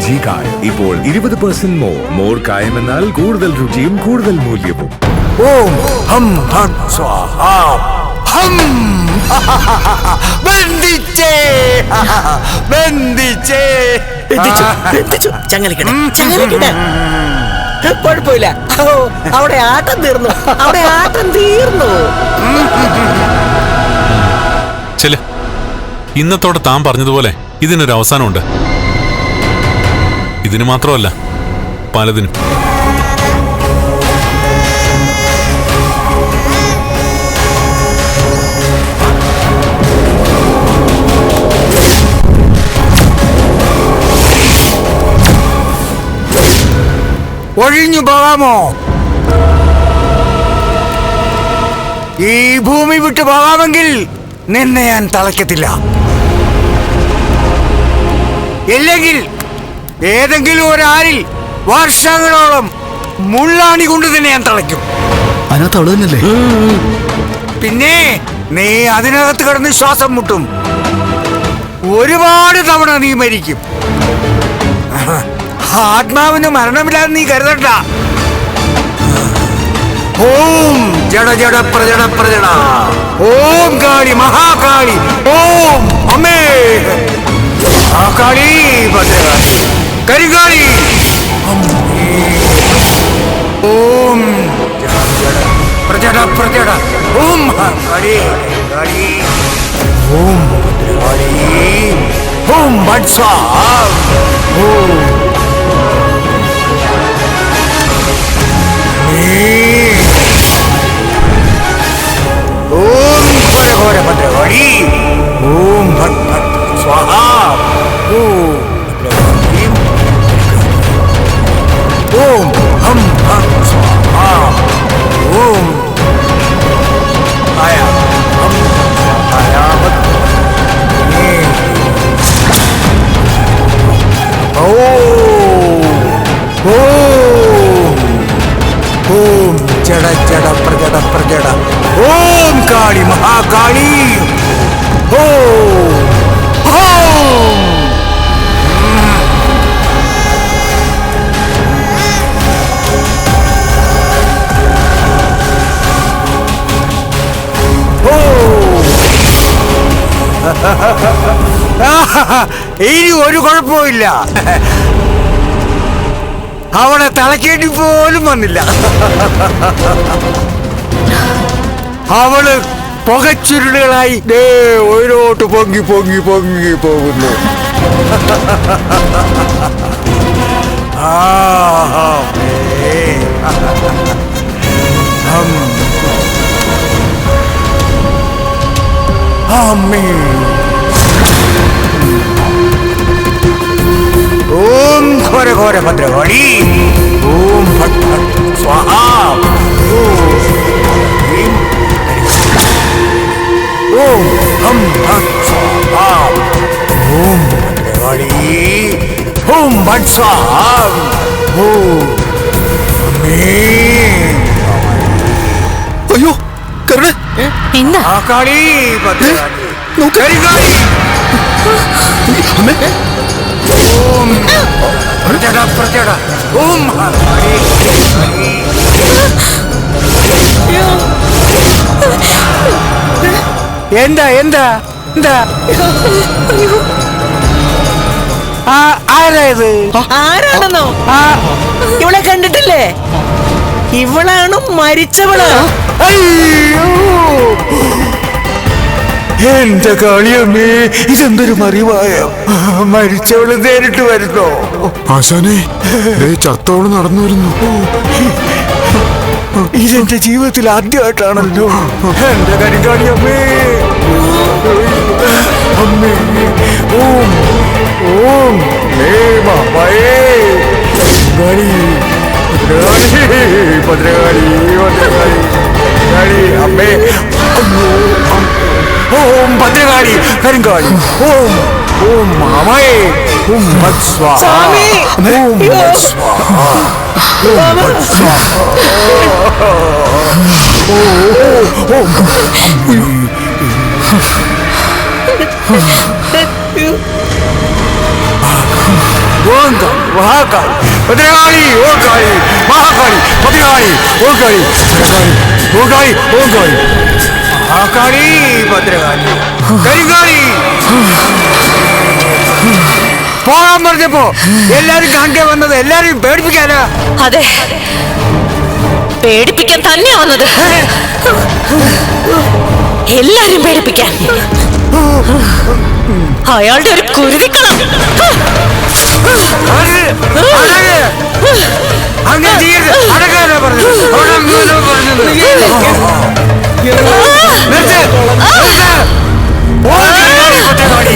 LG കായം ഇപ്പോൾ 20% more കായം എന്നാൽ കൂടുതൽ രുചിയും കൂടുതൽ മൂല്യവും. ഓം ഹം ഹം സ്വാഹ ഹം ബന്ധിച്ചേ ബന്ധിച്ചേ കുഴപ്പമില്ല. അവിടെ ആട്ടം തീർന്നു, അവിടെ ആട്ടം തീർന്നു. ചെല്, ഇന്നത്തോടെ താൻ പറഞ്ഞതുപോലെ ഇതിനൊരു അവസാനമുണ്ട്. ഇതിന് മാത്രമല്ല, പലതിനും. ഒഴിഞ്ഞു പോകാമോ? ഈ ഭൂമി വിട്ടു പോകാമെങ്കിൽ നിന്നെ ഞാൻ തളയ്ക്കത്തില്ല. ഇല്ലെങ്കിൽ ഏതെങ്കിലും ഒരാരിൽ വർഷങ്ങളോളം മുള്ളാണി കൊണ്ട് തന്നെ ഞാൻ തളയ്ക്കും. അതിനകത്ത് അവള് തന്നെയല്ലേ? പിന്നെ നീ അതിനകത്ത് കിടന്ന് ശ്വാസം മുട്ടും. ഒരുപാട് തവണ നീ മരിക്കും. ആത്മാവിന് മരണമില്ലാതെ നീ കരുതണ്ട. ഓം ജഡ ജഡ പ്രജട പ്രജട ഓം കാളി മഹാകാളി ഓം അമ്മേ മഹാകാളി ഭദ്രകാളി കരികാളി ഓം ജഡ പ്രജട പ്രജട ഓം മഹാകാളി കരികാളി ഓം ഭദ്രകാളി ഓം ഭട്സ്വാ ഓം ओम घोर घोर भद्रकाली ओम भट भट स्वाहा ओम भद्रकाली ओम हम हम स्वाहा ओम आया हम आया ओम जड़ जड़ प्रजड़ प्रजड़ ओम काली महाकाली ओम ओम ഇനി ഒരു കുഴപ്പമില്ല. അവളെ തലക്കേണ്ടി പോലും വന്നില്ല. അവള് പുകച്ചുരുളുകളായി ഓരോട്ട് പൊങ്ങി പൊങ്ങി പൊങ്ങി പോകുന്നു. ओम घोर घोर भद्रकाली ओम भट भट स्वाहा ओम हम भट स्वाहा ओम भद्रकाली ओम भट स्वाहा ओम അയ്യോ കരുണേ, എന്താ കാളി ഭദ്രകാളി കരികാളി അമ്മേ ओम प्रजड़ प्रजड़ ओम എന്താ എന്താ എന്താ ആരായത്? ആരാണെന്നോ? ഇവളെ കണ്ടിട്ടില്ലേ? ഇവളാണ് മരിച്ചവള്. അയ്യോ എന്റെ കാളിയമ്മേ, ഇതെന്തൊരു മറിവായ. മരിച്ചവള് നേരിട്ട് വരുന്നോ? ആശാനെ, ചത്തോള് നടന്നു വരുന്നു. ഇതെന്റെ ജീവിതത്തിൽ ആദ്യമായിട്ടാണല്ലോ. എന്റെ കരികാളിയമ്മേ അമ്മേ ഓം ഓം മാമയേ ഭദ്രകാളി ഭദ്രകാളി ഭദ്രകാളി ഭദ്രകാളി അമ്മേ ഓം ഭദ്രകാളി കരിങ്കാളി ഓം ഓം മാമയേ ഓം ഭട് സ്വാഹ ഓം ഭട് സ്വാഹ ഓം ഭട് സ്വാഹ ഓം ഓം കാളി മഹാകാളി ഭദ്രകാളി ഓം കാളി മഹാകാളി ഭദ്രകാളി ഓം കാളി ഭദ്രകാളി ഓം കാളി ഓം കാളി മഹാകാളി ഭദ്രകാളി കരിങ്കാളി. പോകാൻ പറഞ്ഞപ്പോ എല്ലാരും കാണേ വന്നത് എല്ലാരും പേടിപ്പിക്കാനാ. അതെ, പേടിപ്പിക്കാൻ തന്നെയാ വന്നത്. എല്ലാരും പേടിപ്പിക്കാൻ. അയാളുടെ ഒരു കുരുതിക്കണം. അങ്ങനെ ചെയ്യരുത്. അടക്കാനാ പറഞ്ഞത്. പറഞ്ഞത് നിർത്ത്. ഭദ്രകാളി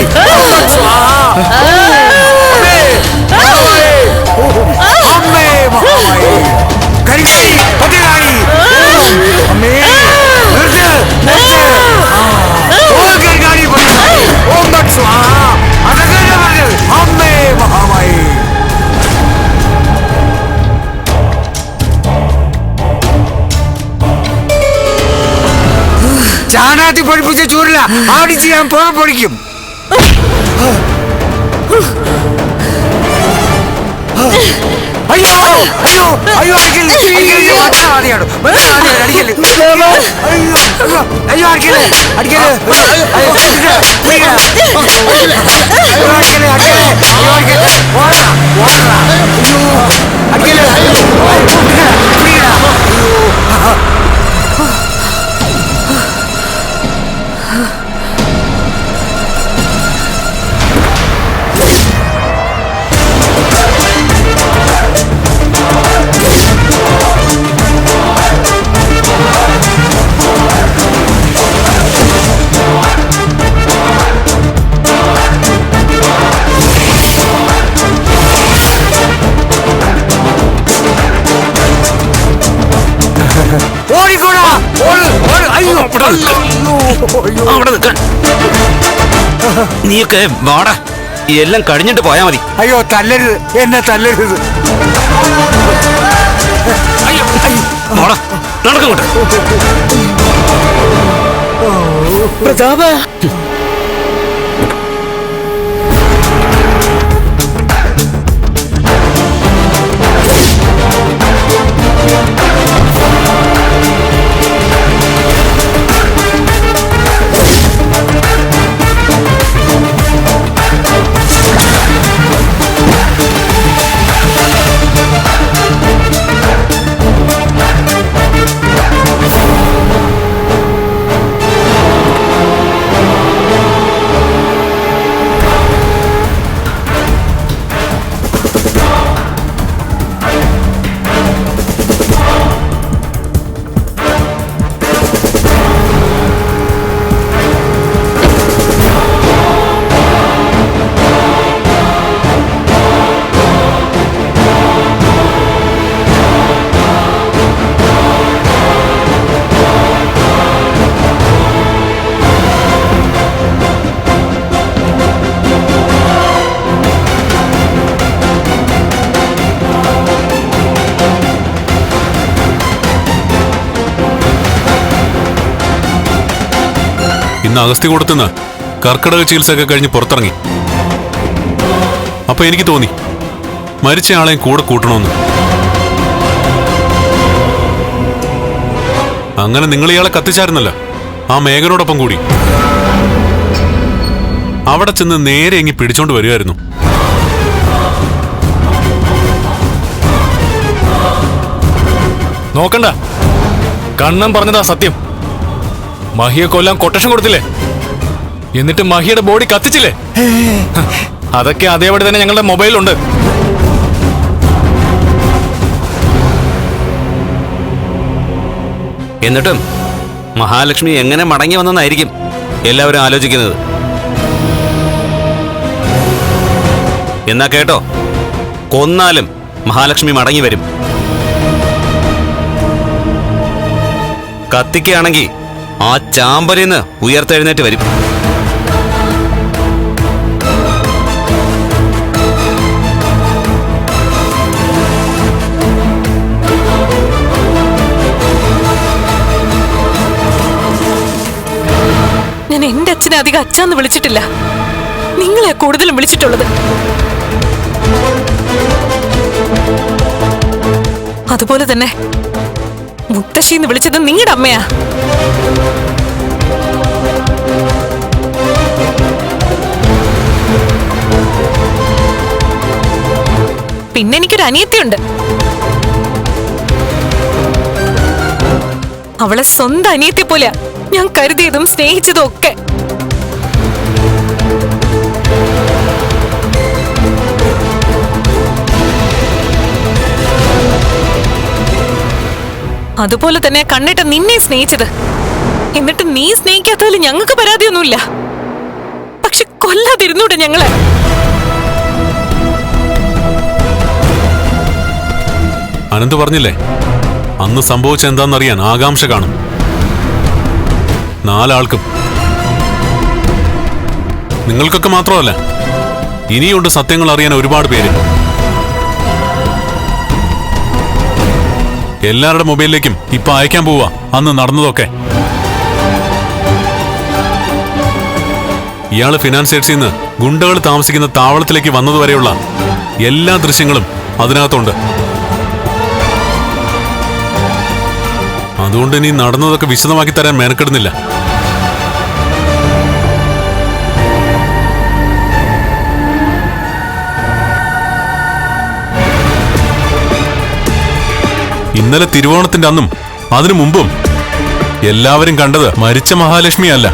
അമ്മേ മഹാമായി കരിങ്കാളി ഭദ്രകാളി അമ്മേ നിർത്ത് നിർത്ത്. ഓം കരിങ്കാളി ഭദ്രകാളി ഓം ഭക്ഷ അതൊക്കെ പറഞ്ഞത്. അമ്മേ മഹാമായി ചാണാത്തി പഠിപ്പിച്ച ചൂരില്ല ആടിച്ച് ഞാൻ പുറം പൊടിക്കും. അയ്യോ അയ്യോ അയ്യോ അടിക്കല്ലേ അടിക്കല്ലേ അയ്യോ അടിക്കല്ലേ അടിക്കല്ലേ ഓടിക്കോടാ അയ്യോ അവിടെ നിൽക്കാൻ നീയൊക്കെ വാടാ, എല്ലാം കഴിഞ്ഞിട്ട് പോയാ മതി. അയ്യോ തല്ലരുത്, എന്നെ തല്ലരുത്. വാടാ, നടക്കങ്ങോട്ട്. പ്രതാപ ഇന്ന് അഗസ്തി കൊടുത്തുനിന്ന് കർക്കിടക ചികിത്സയൊക്കെ കഴിഞ്ഞ് പുറത്തിറങ്ങി. അപ്പൊ എനിക്ക് തോന്നി മരിച്ച ആളെയും കൂടെ കൂട്ടണമെന്ന്. അങ്ങനെ നിങ്ങൾ ഇയാളെ കത്തിച്ചായിരുന്നല്ലോ ആ മേഘനോടൊപ്പം കൂടി. അവിടെ ചെന്ന് നേരെ എങ്ങി പിടിച്ചോണ്ട് വരികയായിരുന്നു. നോക്കണ്ട, കണ്ണൻ പറഞ്ഞതാ സത്യം. മഹിയെ കൊല്ലാൻ കൊട്ടേഷൻ കൊടുത്തില്ലേ, എന്നിട്ട് മഹിയുടെ ബോഡി കത്തിച്ചില്ലേ? അതൊക്കെ അതേപടി തന്നെ ഞങ്ങളുടെ മൊബൈലുണ്ട്. എന്നിട്ടും മഹാലക്ഷ്മി എങ്ങനെ മടങ്ങി വന്നെന്നായിരിക്കും എല്ലാവരും ആലോചിക്കുന്നത്. എന്നാ കേട്ടോ, കൊന്നാലും മഹാലക്ഷ്മി മടങ്ങി വരും. കത്തിക്കുകയാണെങ്കിൽ ആ ചാമ്പലിന്ന് ഉയർത്തെഴുന്നേറ്റ് വരും. ഞാൻ എന്റെ അച്ഛനെ അധികം അച്ഛാന്ന് വിളിച്ചിട്ടില്ല. നിങ്ങളെ കൂടുതലും വിളിച്ചിട്ടുള്ളത്. അതുപോലെ തന്നെ മുത്തശ്ശിന്ന് വിളിച്ചത് നിങ്ങളുടെ അമ്മയാ. പിന്നെ എനിക്കൊരു അനിയത്തിയുണ്ട്. അവളെ സ്വന്തം അനിയത്തിയെ പോലെയാ ഞാൻ കരുതിയതും സ്നേഹിച്ചതും ഒക്കെ. അതുപോലെ തന്നെ കണ്ണിട്ട നിന്നെ സ്നേഹിച്ചത്. എന്നിട്ട് നീ സ്നേഹിക്കാത്തതിൽ ഞങ്ങൾക്ക് പരാതിയൊന്നുമില്ല. പക്ഷെ കൊല്ലാതിരുന്നൂടെ ഞങ്ങളെ? അനന്ത് പറഞ്ഞില്ലേ, അന്ന് സംഭവിച്ച എന്താണെന്നറിയാൻ ആകാംക്ഷ കാണും. 4 ആൾക്കും. നിങ്ങൾക്കൊക്കെ മാത്രമല്ല, ഇനിയുണ്ട് സത്യങ്ങൾ അറിയാൻ ഒരുപാട് പേര്. എല്ലാവരുടെ മൊബൈലിലേക്കും ഇപ്പൊ അയക്കാൻ പോവാ അന്ന് നടന്നതൊക്കെ. ഇയാള് ഫിനാൻസിയേഴ്സിൽ നിന്ന് ഗുണ്ടകൾ താമസിക്കുന്ന താവളത്തിലേക്ക് വന്നതുവരെയുള്ള എല്ലാ ദൃശ്യങ്ങളും അതിനകത്തുണ്ട്. അതുകൊണ്ട് ഇനി നടന്നതൊക്കെ വിശദമാക്കി തരാൻ മെനക്കെടുന്നില്ല. ഇന്നലെ തിരുവോണത്തിന്റെ അന്നും അതിനു മുമ്പും എല്ലാവരും കണ്ടത് മരിച്ച മഹാലക്ഷ്മിയല്ല,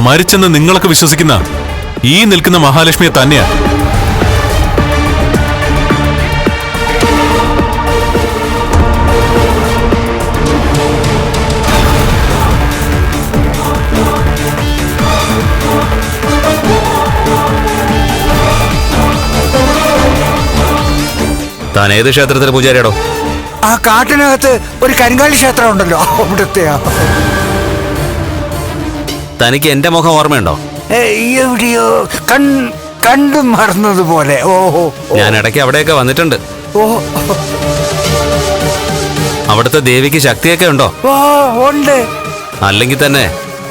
മരിച്ചെന്ന് നിങ്ങളൊക്കെ വിശ്വസിക്കുന്ന ഈ നിൽക്കുന്ന മഹാലക്ഷ്മിയെ തന്നെയാ. താൻ ഏത് ക്ഷേത്രത്തിലെ പൂജാരിയാടോ? ആ കാട്ടിനകത്ത് ഒരു കരിങ്കാലി ക്ഷേത്രം ഉണ്ടല്ലോ, അവിടുത്തെയാ. തനിക്ക് എന്റെ മുഖം ഓർമ്മയുണ്ടോ? എവിടെയോ കണ്ടു മറന്നതുപോലെ. ഓഹോ, ഞാൻ ഇടയ്ക്ക് അവിടെയൊക്കെ വന്നിട്ടുണ്ട്. ഓഹോ, അവിടുത്തെ ദേവിക്ക് ശക്തിയൊക്കെ ഉണ്ടോ? ഉണ്ട്. അല്ലെങ്കിൽ തന്നെ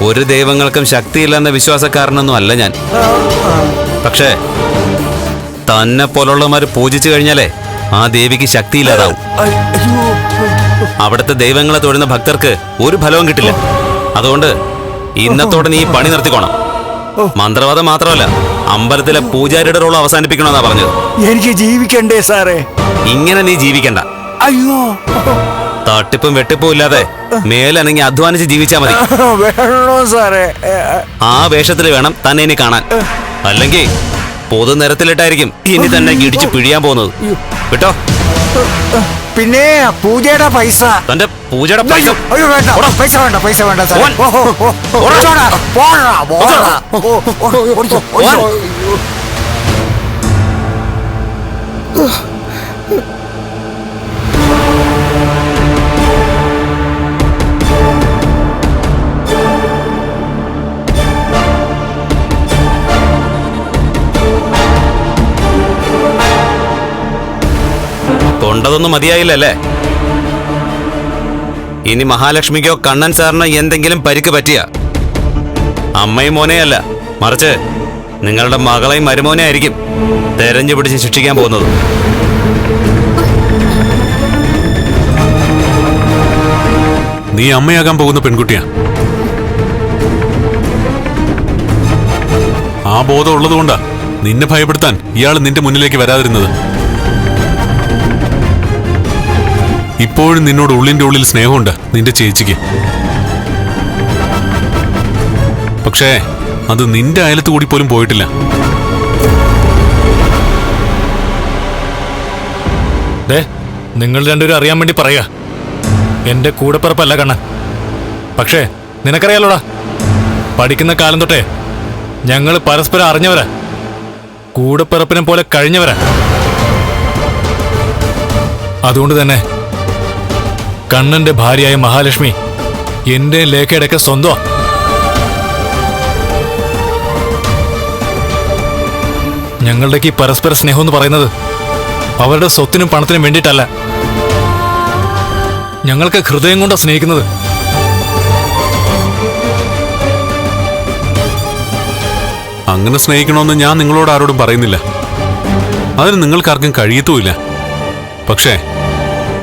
ഒരു ദൈവങ്ങൾക്കും ശക്തിയില്ലെന്ന വിശ്വാസക്കാരനൊന്നും അല്ല ഞാൻ. പക്ഷേ തന്നെ പോലുള്ളവന്മാര് പൂജിച്ചു കഴിഞ്ഞാലേ ആ ദേവിക്ക് ശക്തിയില്ലാതാവും. അവിടുത്തെ ദൈവങ്ങളെ തൊഴുന്ന ഭക്തർക്ക് ഒരു ഫലവും കിട്ടില്ല. അതുകൊണ്ട് ഇന്നത്തോടെ നീ പണി നിർത്തിക്കോണം. മന്ത്രവാദം മാത്രമല്ല, അമ്പലത്തിലെ പൂജാരിയുടെ റോൾ അവസാനിപ്പിക്കണമെന്നാ പറഞ്ഞത്. എനിക്ക് ജീവിക്കണ്ടേ സാറേ? ഇങ്ങനെ നീ ജീവിക്കണ്ട. അയ്യോ, തട്ടിപ്പും വെട്ടിപ്പും ഇല്ലാതെ മേലനങ്ങി അധ്വാനിച്ച് ജീവിച്ചാ മതി. വേണോ സാറേ? ആ വേഷത്തിൽ വേണം തന്നെ ഇനി കാണാൻ. അല്ലെങ്കിൽ പൊതുനിരത്തിലിട്ടായിരിക്കും ഇനി തന്നെ ഇടിച്ച് പിഴിയാൻ പോകുന്നത്. കേട്ടോ? പിന്നെ പൂജയുടെ പൈസ. തന്റെ പൂജയുടെ പൈസ. അയ്യോ വേണ്ട, പൈസ വേണ്ട, പൈസ വേണ്ട സാറേ. ഓൻ. ഓഹോ, ഓടിച്ചോടാ, പോടാ, പോടാ. ഓടിച്ചോ. കൊണ്ടതൊന്നും മതിയായില്ലല്ലേ? ഇനി മഹാലക്ഷ്മിക്കോ കണ്ണൻ സാറിനോ എന്തെങ്കിലും പരിക്ക് പറ്റിയ അമ്മയും മോനെയല്ല, മറിച്ച് നിങ്ങളുടെ മകളെയും മരുമോനെ ആയിരിക്കും തെരഞ്ഞു പിടിച്ച് ശിക്ഷിക്കാൻ പോകുന്നത്. നീ അമ്മയാകാൻ പോകുന്ന പെൺകുട്ടിയാ. ആ ബോധം ഉള്ളതുകൊണ്ടാ നിന്നെ ഭയപ്പെടുത്താൻ ഇയാൾ നിന്റെ മുന്നിലേക്ക് വരാതിരുന്നത്. ഇപ്പോഴും നിന്നോട് ഉള്ളിന്റെ ഉള്ളിൽ സ്നേഹമുണ്ട് നിന്റെ ചേച്ചിക്ക്. പക്ഷേ അത് നിന്റെ അയലത്ത് കൂടി പോലും പോയിട്ടില്ല. നിങ്ങൾ രണ്ടുപേരും അറിയാൻ വേണ്ടി പറയാ, എന്റെ കൂടെപ്പിറപ്പല്ല കണ്ണൻ. പക്ഷേ നിനക്കറിയാലോടാ, പഠിക്കുന്ന കാലം തൊട്ടേ ഞങ്ങൾ പരസ്പരം അറിഞ്ഞവരാ, കൂടെപ്പിറപ്പിനെ പോലെ കഴിഞ്ഞവരാ. അതുകൊണ്ട് തന്നെ കണ്ണന്റെ ഭാര്യയായ മഹാലക്ഷ്മി എന്റെ ലേഖയുടെയൊക്കെ സ്വന്തമാ. ഞങ്ങളുടെക്ക് ഈ പരസ്പര സ്നേഹം എന്ന് പറയുന്നത് അവരുടെ സ്വത്തിനും പണത്തിനും വേണ്ടിയിട്ടല്ല. ഞങ്ങൾക്ക് ഹൃദയം കൊണ്ടാണ് സ്നേഹിക്കുന്നത്. അങ്ങനെ സ്നേഹിക്കണമെന്ന് ഞാൻ നിങ്ങളോട് ആരോടും പറയുന്നില്ല. അതിന് നിങ്ങൾക്കാർക്കും കഴിയത്തുമില്ല. പക്ഷേ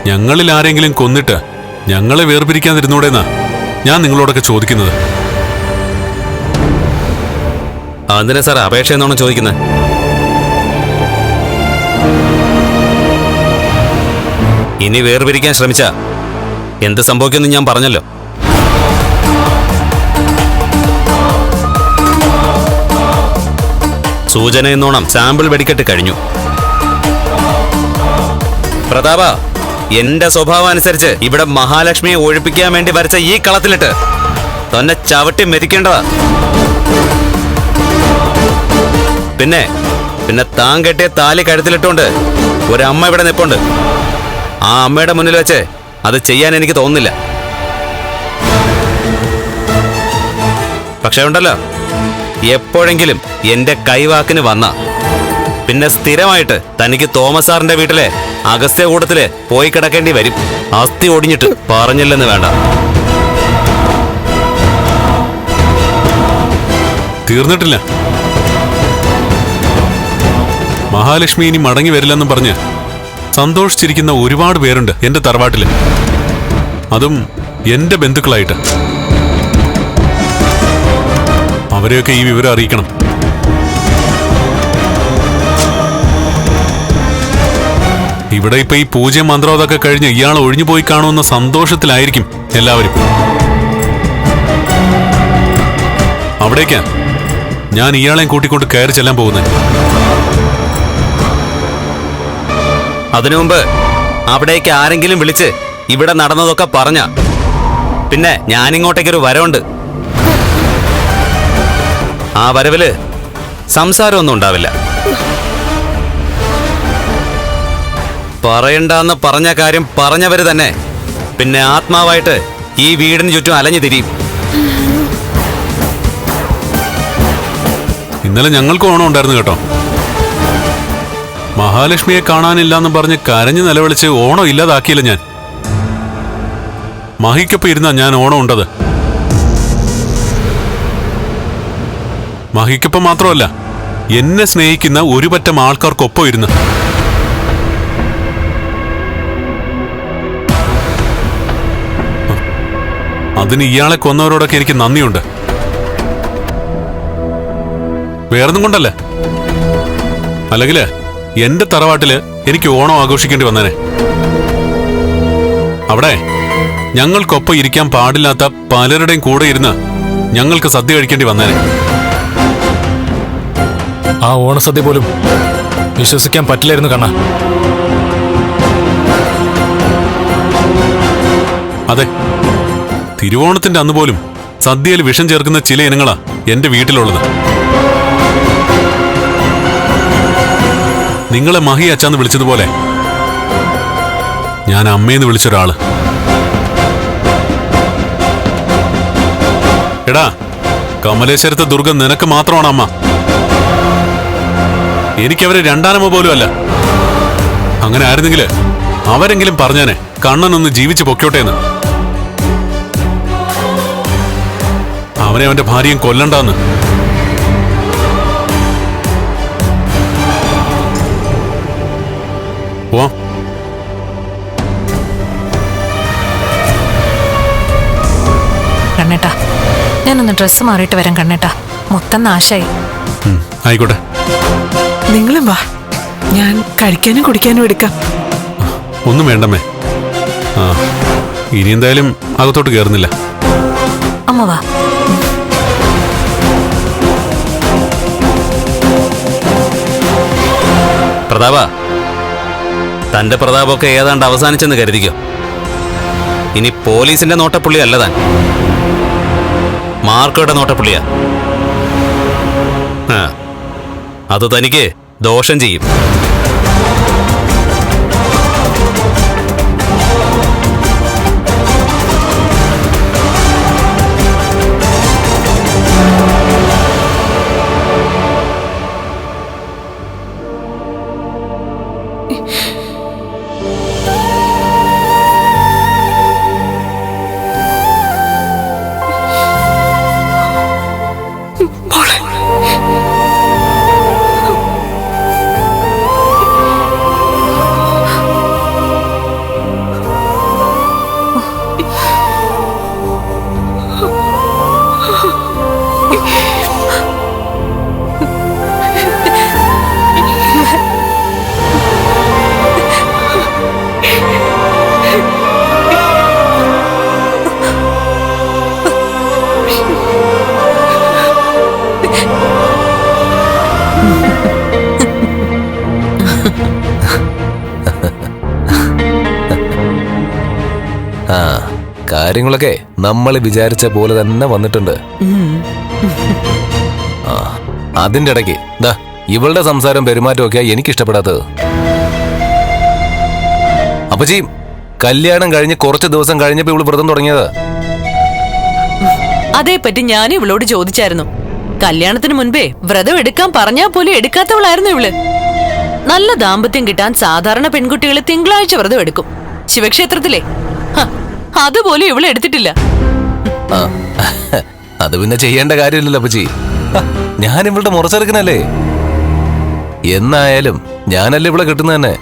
ഞങ്ങളിൽ ആരെങ്കിലും കൊന്നിട്ട് ഞങ്ങളെ വേർപിരിക്കാതിരുന്നൂടെന്നാ ഞാൻ നിങ്ങളോടൊക്കെ ചോദിക്കുന്നത്. അതിനെ സാർ അപേക്ഷ എന്നാണോ ചോദിക്കുന്നത്? ഇനി വേർപിരിക്കാൻ ശ്രമിച്ച എന്ത് സംഭവിക്കുമെന്ന് ഞാൻ പറഞ്ഞല്ലോ. സൂചന എന്നോണം സാമ്പിൾ വെടിക്കെട്ട് കഴിഞ്ഞു. പ്രതാപ, എന്റെ സ്വഭാവം അനുസരിച്ച് ഇവിടെ മഹാലക്ഷ്മിയെ ഒഴിപ്പിക്കാൻ വേണ്ടി വരച്ച ഈ കളത്തിലിട്ട് തന്നെ ചവിട്ടി മെതിക്കേണ്ടതാ. പിന്നെ താൻ കെട്ടിയ താലി കഴുത്തിലിട്ടുകൊണ്ട് ഒരമ്മ ഇവിടെ നിൽപ്പുണ്ട്. ആ അമ്മയുടെ മുന്നിൽ വെച്ച് അത് ചെയ്യാൻ എനിക്ക് തോന്നുന്നില്ല. പക്ഷെ ഉണ്ടല്ലോ, എപ്പോഴെങ്കിലും എന്റെ കൈവാക്കിന് വന്ന പിന്നെ സ്ഥിരമായിട്ട് തനിക്ക് തോമസ് സാറിന്റെ വീട്ടിലെ അഗസ്ത്യ കൂടത്തില് പോയി കിടക്കേണ്ടി വരും. അസ്ഥി ഒടിഞ്ഞിട്ട് പറഞ്ഞില്ലെന്ന് വേണ്ട. തീർന്നിട്ടില്ല. മഹാലക്ഷ്മി ഇനി മടങ്ങി വരില്ലെന്നും പറഞ്ഞ് സന്തോഷിച്ചിരിക്കുന്ന ഒരുപാട് പേരുണ്ട് എന്റെ തറവാട്ടില്. അതും എന്റെ ബന്ധുക്കളായിട്ട്. അവരെയൊക്കെ ഈ വിവരം അറിയിക്കണം. ഇവിടെ ഇപ്പൊ ഈ പൂജയും മന്ത്രമൊക്കെ കഴിഞ്ഞ് ഇയാൾ ഒഴിഞ്ഞു പോയി കാണുമെന്ന സന്തോഷത്തിലായിരിക്കും എല്ലാവരും. അവിടേക്കാ ഞാൻ ഇയാളെയും കൂട്ടിക്കൊണ്ട് കയറി ചെല്ലാൻ പോകുന്നത്. അതിനു മുമ്പ് അവിടേക്ക് ആരെങ്കിലും വിളിച്ച് ഇവിടെ നടന്നതൊക്കെ പറഞ്ഞ പിന്നെ ഞാനിങ്ങോട്ടേക്കൊരു വരവുണ്ട്. ആ വരവില് സംസാരമൊന്നും ഉണ്ടാവില്ല. പറയണ്ടെന്ന് പറഞ്ഞ കാര്യം പറഞ്ഞവര് തന്നെ പിന്നെ ആത്മാവായിട്ട് ഈ വീടിന് ചുറ്റും അലഞ്ഞു തിരിയും. ഇന്നലെ ഞങ്ങൾക്ക് ഓണം ഉണ്ടായിരുന്നു കേട്ടോ. മഹാലക്ഷ്മിയെ കാണാനില്ലാന്ന് പറഞ്ഞ് കരഞ്ഞു നിലവിളിച്ച് ഓണം ഇല്ലാതാക്കിയില്ല ഞാൻ. മഹിക്കൊപ്പം ഇരുന്നാ ഞാൻ ഓണം ഉണ്ടത്. മഹിക്കൊപ്പം മാത്രമല്ല, എന്നെ സ്നേഹിക്കുന്ന ഒരു പറ്റം ആൾക്കാർക്കൊപ്പം ഇരുന്ന്. അതിന് ഇയാളെ കൊന്നവരോടൊക്കെ എനിക്ക് നന്ദിയുണ്ട്. വേറൊന്നും കൊണ്ടല്ല. അല്ലെങ്കില് എന്റെ തറവാട്ടില് എനിക്ക് ഓണം ആഘോഷിക്കേണ്ടി വന്നേനെ. അവിടെ ഞങ്ങൾക്കൊപ്പം ഇരിക്കാൻ പാടില്ലാത്ത പലരുടെയും കൂടെ ഇരുന്ന് ഞങ്ങൾക്ക് സദ്യ കഴിക്കേണ്ടി വന്നേനെ. ആ ഓണസദ്യ പോലും വിശ്വസിക്കാൻ പറ്റില്ലായിരുന്നു കണ്ണ. അതെ, തിരുവോണത്തിന്റെ അന്ന് പോലും സദ്യയിൽ വിഷം ചേർക്കുന്ന ചില ഇനങ്ങളാ എന്റെ വീട്ടിലുള്ളത്. നിങ്ങളെ മഹി അച്ചാന്ന് വിളിച്ചതുപോലെ ഞാൻ അമ്മയെന്ന് വിളിച്ചൊരാള്. എടാ, കമലേശ്വരത്തെ ദുർഗ നിനക്ക് മാത്രമാണ് അമ്മ. എനിക്കവര് രണ്ടാനമ്മ പോലും അല്ല. അങ്ങനെ ആയിരുന്നെങ്കില് അവരെങ്കിലും പറഞ്ഞേനെ കണ്ണനൊന്ന് ജീവിച്ചു പൊക്കോട്ടേന്ന്. അവനെ അവന്റെ ഭാര്യയും കൊല്ലണ്ടാന്ന്. ഓ, കണ്ണേട്ടാ, ഞാനൊന്ന് ഡ്രസ്സ് മാറിയിട്ട് വരാം കണ്ണേട്ടാ. മൊത്തം നാശായി. ആയിക്കോട്ടെ. നിങ്ങളും വാ, ഞാൻ കഴിക്കാനും കുടിക്കാനും എടുക്കാം. ഒന്നും വേണ്ടമ്മേ. ആ, ഇനി എന്തായാലും അകത്തോട്ട് കയറുന്നില്ല. അമ്മ വാ. പ്രതാപ, തന്റെ പ്രതാപമൊക്കെ ഏതാണ്ട് അവസാനിച്ചെന്ന് കരുതിക്കോ. ഇനി പോലീസിന്റെ നോട്ടപ്പുള്ളി അല്ല താൻ, മാർക്കോയുടെ നോട്ടപ്പുള്ളിയാ. അത് തനിക്ക് ദോഷം ചെയ്യും. കാര്യങ്ങളൊക്കെ നമ്മൾ വിചാരിച്ച പോലെ തന്നെ വന്നിട്ടുണ്ട്. ആ, അതിന്റെ ഇടയ്ക്ക് ദാ ഇവളുടെ സംസാരം പെരുമാറ്റമൊക്കെയാ എനിക്ക് ഇഷ്ടപ്പെടാത്തത്. അപ്പച്ചി, കല്യാണം കഴിഞ്ഞ് കുറച്ച് ദിവസം കഴിഞ്ഞപ്പോ ഇവള് വ്രതം തുടങ്ങിയത്. അതേപ്പറ്റി ഞാനും ഇവളോട് ചോദിച്ചായിരുന്നു. കല്യാണത്തിന് മുൻപേ വ്രതം എടുക്കാൻ പറഞ്ഞാൽ പോലും എടുക്കാത്തവളായിരുന്നു ഇവള്. നല്ല ദാമ്പത്യം കിട്ടാൻ സാധാരണ പെൺകുട്ടികൾ തിങ്കളാഴ്ച വ്രതം എടുക്കും. ശിവക്ഷേത്രത്തിലെ അതുപോലും ഇവള് എടുത്തിട്ടില്ല. ആ, അത് പിന്നെ ചെയ്യേണ്ട കാര്യമില്ലല്ലോ അപ്പച്ചി. ഞാൻ ഇവളുടെ മുറച്ചെറുക്കനല്ലേ. എന്നായാലും ഞാനല്ലേ ഇവിടെ കിട്ടുന്നത് തന്നെ.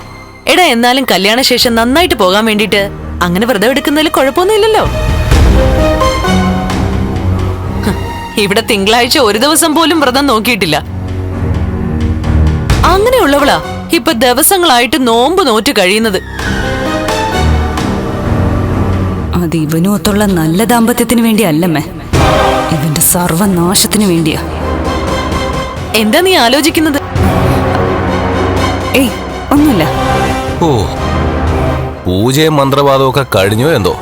എടാ, എന്നാലും കല്യാണശേഷം നന്നായിട്ട് പോകാൻ വേണ്ടിട്ട് അങ്ങനെ വ്രതം എടുക്കുന്നതിൽ കുഴപ്പമൊന്നുമില്ലല്ലോ. ഇവിടെ തിങ്കളാഴ്ച ഒരു ദിവസം പോലും വ്രതം നോക്കിയിട്ടില്ല. അങ്ങനെയുള്ളവളാ ഇപ്പൊ ദിവസങ്ങളായിട്ട് നോമ്പ് നോറ്റ് കഴിയുന്നത്. അത് ഇവനും ഒത്തുള്ള നല്ല ദാമ്പത്യത്തിന് വേണ്ടിയല്ലമ്മേ, ഇവന്റെ സർവനാശത്തിന് വേണ്ടിയാ. എന്താ നീ ആലോചിക്കുന്നത്? ഏയ്, ഒന്നുമില്ല. ഓ, പൂജയും മന്ത്രവാദവും ഒക്കെ കഴിഞ്ഞോ എന്തോ.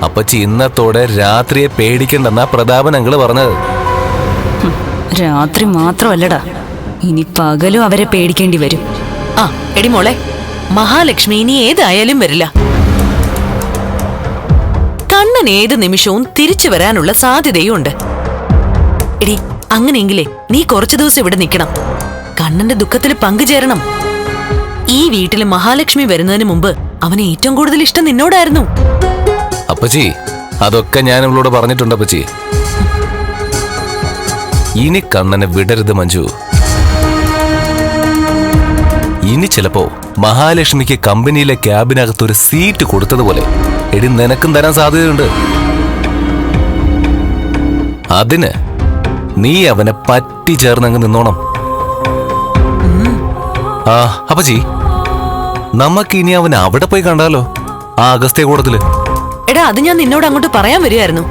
അപ്പച്ചി ഇന്നത്തോടെ രാത്രിയെ പേടിക്കണ്ടെന്നാ പ്രതാപൻ അങ്കിള് പറഞ്ഞത്. രാത്രി മാത്രമല്ലടാ, ഇനി പകലും അവരെ പേടിക്കേണ്ടി വരും. ആ എടി മോളെ, മഹാലക്ഷ്മി ഇനി ഏതായാലും വരില്ല. കണ്ണൻ ഏത് നിമിഷവും തിരിച്ചു വരാനുള്ള സാധ്യതയും ഉണ്ട്. എടി, അങ്ങനെയെങ്കിലേ നീ കുറച്ചു ദിവസം ഇവിടെ നിൽക്കണം. കണ്ണന്റെ ദുഃഖത്തിൽ പങ്കുചേരണം. ഈ വീട്ടില് മഹാലക്ഷ്മി വരുന്നതിന് മുമ്പ് അവന് ഏറ്റവും കൂടുതൽ ഇഷ്ടം നിന്നോടായിരുന്നു. അപ്പച്ചി, അതൊക്കെ ഞാൻ ഇവളോട് പറഞ്ഞിട്ടുണ്ട് അപ്പച്ചി. ഇനി കണ്ണനെ വിടരുത് മഞ്ജു. ഇനി ചിലപ്പോ മഹാലക്ഷ്മിക്ക് കമ്പനിയിലെ ക്യാബിനകത്തൊരു സീറ്റ് കൊടുത്തതുപോലെ എടി നിനക്കും തരാൻ സാധ്യതയുണ്ട്. അതിന് നീ അവനെ പറ്റി ചേർന്നങ്ങ് നിന്നോണം. ആ അപ്പച്ചി, നമുക്ക് ഇനി അവൻ അവിടെ പോയി കണ്ടാലോ, ആ അഗസ്ത്യകൂടത്തില്. എടാ, അത് ഞാൻ നിന്നോട് അങ്ങോട്ട് പറയാൻ വരുമായിരുന്നു.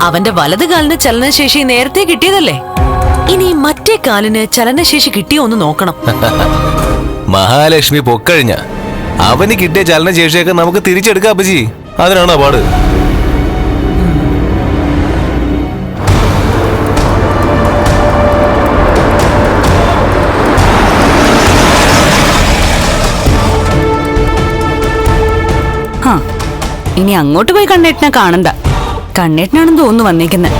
അവന്റെ വലത് കാലിന് ചലനശേഷി നേരത്തെ കിട്ടിയതല്ലേ. ഇനി മറ്റേ കാലിന് ചലനശേഷി കിട്ടിയോ ഒന്ന് നോക്കണം. മഹാലക്ഷ്മി പൊക്കഴിഞ്ഞ അവന് കിട്ടിയ ചലനശേഷിയൊക്കെ നമുക്ക് തിരിച്ചെടുക്കാം അപ്പച്ചി. അതിനാണോ പാട്? ആ, ഇനി അങ്ങോട്ട് പോയി കണ്ണേട്ടനെ കാണണ്ട. കണ്ണേട്ടനാണെന്ന് തോന്നുന്നു വന്നേക്കുന്നത്.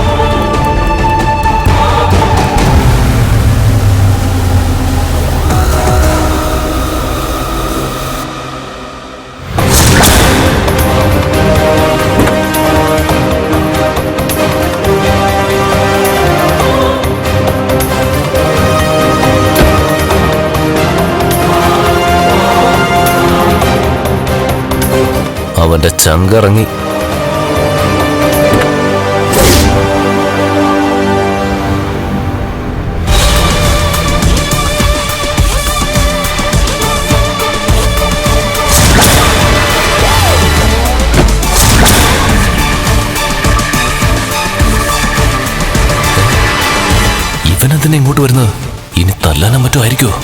അവന്റെ ചങ്കറങ്ങി. ഇവനെന്തിനാ ഇങ്ങോട്ട് വരുന്നത്? ഇനി തല്ലാനും മറ്റോ ആയിരിക്കുമോ?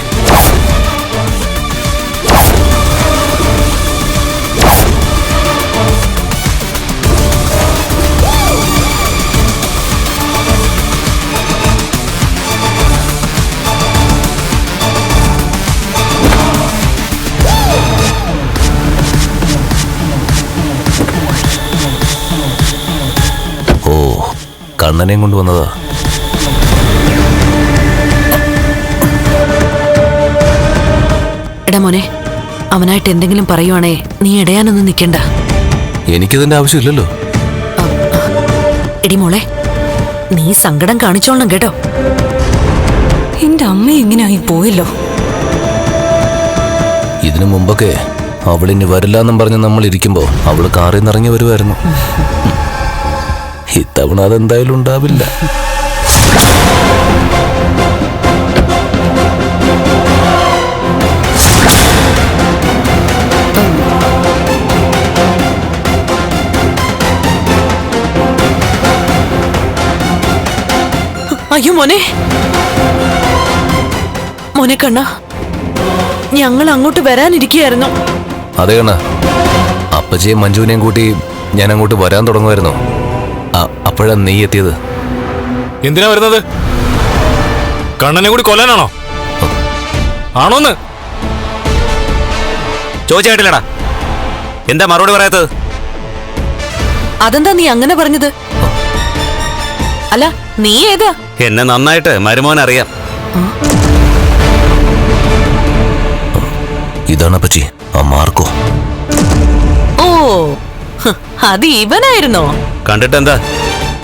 കണ്ണനെയും കൊണ്ടുവന്നതാ. എടാ മോനെ, അവനായിട്ട് എന്തെങ്കിലും പറയുവാണേ നീ ഇടയാനൊന്നും നിൽക്കണ്ട. എനിക്കതിന്റെ ആവശ്യമില്ലല്ലോ. എടി മോളെ, നീ സങ്കടം കാണിച്ചോളണം കേട്ടോ. എന്റെ അമ്മ എങ്ങനെയായി പോയല്ലോ. ഇതിനു മുമ്പൊക്കെ അവളിനി വരില്ലെന്നും പറഞ്ഞ് നമ്മൾ ഇരിക്കുമ്പോ അവള് കാറിൽ നിന്നിറങ്ങി വരുമായിരുന്നു. ഇത്തവണ അതെന്തായാലും ഉണ്ടാവില്ല. അയ്യോ മോനെ, മോനെ കണ്ണ, ഞങ്ങൾ അങ്ങോട്ട് വരാനിരിക്കുകയായിരുന്നു. അതെ കണ്ണ, അപ്പച്ചയും മഞ്ജുവിനെയും കൂട്ടി ഞാൻ അങ്ങോട്ട് വരാൻ തുടങ്ങുമായിരുന്നു. അപ്പോഴാ നീ എത്തിയത്. എന്തിനാ വരുന്നത്? കണ്ണനെ കൂടി കൊല്ലാനാണോ? ആണോന്ന് ചോദിച്ചായിട്ടില്ലടാ, എന്താ മറുപടി പറയാത്തത്? അതെന്താ നീ അങ്ങനെ പറഞ്ഞത്? അല്ല, നീ ഏതാ? എന്നെ നന്നായിട്ട് മരുമോൻ അറിയാം. ഇതാണ് പറ്റി ആ മാർക്കോ. ഓ, അത് ഇവനായിരുന്നോ? കണ്ടിട്ടെന്താ,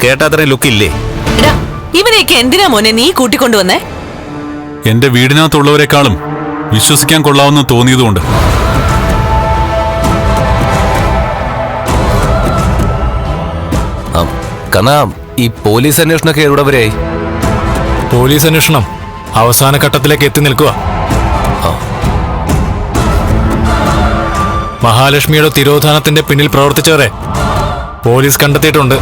കേട്ടത്രയും ലുക്കില്ലേ? എടാ, ഇവനെയൊക്കെ എന്തിനാ മോനെ നീ കൂട്ടിക്കൊണ്ടുവന്നേ? എന്റെ വീടിനകത്തുള്ളവരെക്കാളും വിശ്വസിക്കാൻ കൊള്ളാവുന്ന തോന്നിയതുകൊണ്ട്. കണ്ണാ, ഈ പോലീസ് അന്വേഷണമൊക്കെ എവിടെ വരെയായി? പോലീസ് അന്വേഷണം അവസാന ഘട്ടത്തിലേക്ക് എത്തി നിൽക്കുക. മഹാലക്ഷ്മിയുടെ തിരോധാനത്തിന്റെ പിന്നിൽ പ്രവർത്തിച്ചവരെ പോലീസ് കണ്ടെത്തിയിട്ടുണ്ട്.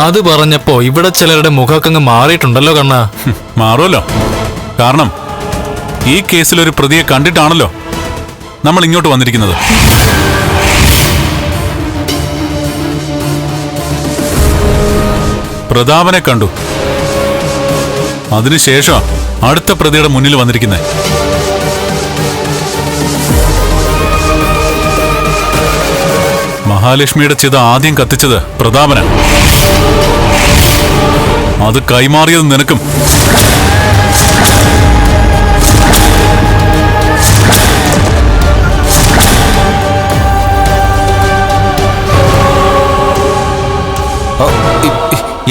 അത് പറഞ്ഞപ്പോ ഇവിടെ ചിലരുടെ മുഖക്കങ്ങ് മാറിയിട്ടുണ്ടല്ലോ കണ്ണാ. മാറുമല്ലോ, കാരണം ഈ കേസിൽ ഒരു പ്രതിയെ കണ്ടിട്ടാണല്ലോ നമ്മൾ ഇങ്ങോട്ട് വന്നിരിക്കുന്നത്. പ്രതാപനെ കണ്ടു, അതിനുശേഷം അടുത്ത പ്രതിയുടെ മുന്നിൽ വന്നിരിക്കുന്നത്. മഹാലക്ഷ്മിയുടെ ചിത ആദ്യം കത്തിച്ചത് പ്രതാപനാണ്. അത് കൈമാറിയത് നിനക്കും.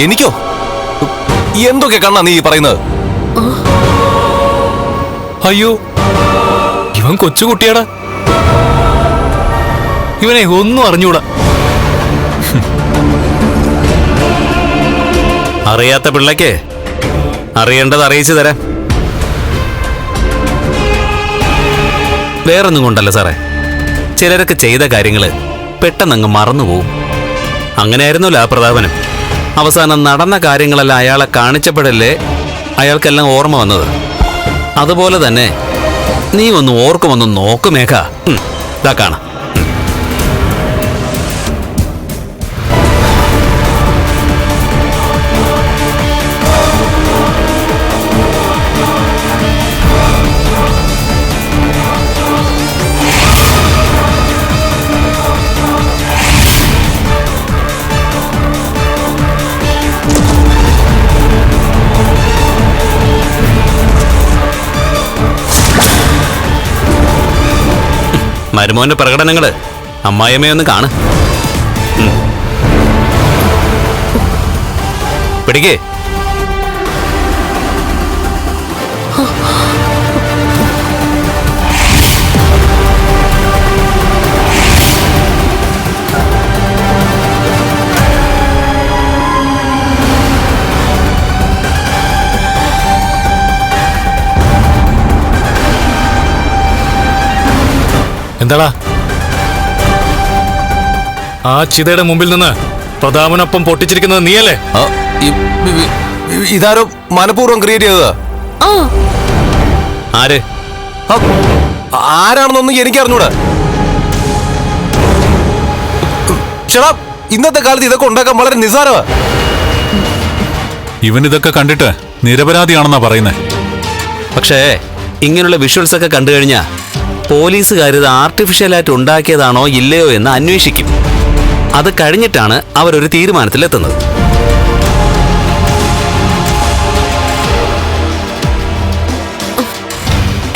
എനിക്കോ? എന്തൊക്കെ കണ്ണാ നീ പറയുന്നത്? അയ്യോ, ഇവൻ കൊച്ചുകുട്ടിയാടാ, ഇവനെ ഒന്നും അറിഞ്ഞൂടാ. അറിയാത്ത പിള്ളയ്ക്ക് അറിയേണ്ടത് അറിയിച്ചു തരാം. വേറൊന്നും കൊണ്ടല്ല സാറേ, ചിലരൊക്കെ ചെയ്ത കാര്യങ്ങള് പെട്ടെന്നങ്ങ് മറന്നുപോകും. അങ്ങനെയായിരുന്നല്ലോ ആ പ്രതാപനും. അവസാനം നടന്ന കാര്യങ്ങളെല്ലാം അയാളെ കാണിച്ചപ്പോഴല്ലേ അയാൾക്കെല്ലാം ഓർമ്മ വന്നത്. അതുപോലെ തന്നെ നീ ഒന്ന് ഓർക്കുമൊന്ന് നോക്ക് മേഘ. ഇതാ കാണാം. മരുമോന്റെ പ്രകടനങ്ങള് അമ്മായിയമ്മയൊന്ന് കാണ്. പിടിക്കേ. എന്താടാ, ആ ചിതയുടെ മുമ്പിൽ നിന്ന് പ്രതാപനൊപ്പം പൊട്ടിച്ചിരിക്കുന്നത് നീയല്ലേ? ഇതാരോ മനഃപൂർവ്വം ക്രിയേറ്റ് ചെയ്തതാ. ആര്? ആരാണെന്നൊന്നും എനിക്കറിഞ്ഞൂടാ. ചേട്ടാ, ഇന്നത്തെ കാലത്ത് ഇതൊക്കെ ഉണ്ടാക്കാൻ വളരെ നിസ്സാരമാ. ഇവൻ ഇതൊക്കെ കണ്ടിട്ട് നിരപരാധിയാണെന്നാ പറയുന്നത്. പക്ഷേ ഇങ്ങനെയുള്ള വിഷ്വൽസ് ഒക്കെ കണ്ടു കഴിഞ്ഞാൽ പോലീസുകാർ ഇത് ആർട്ടിഫിഷ്യലായിട്ട് ഉണ്ടാക്കിയതാണോ ഇല്ലയോ എന്ന് അന്വേഷിക്കും. അത് കഴിഞ്ഞിട്ടാണ് അവരൊരു തീരുമാനത്തിലെത്തുന്നത്.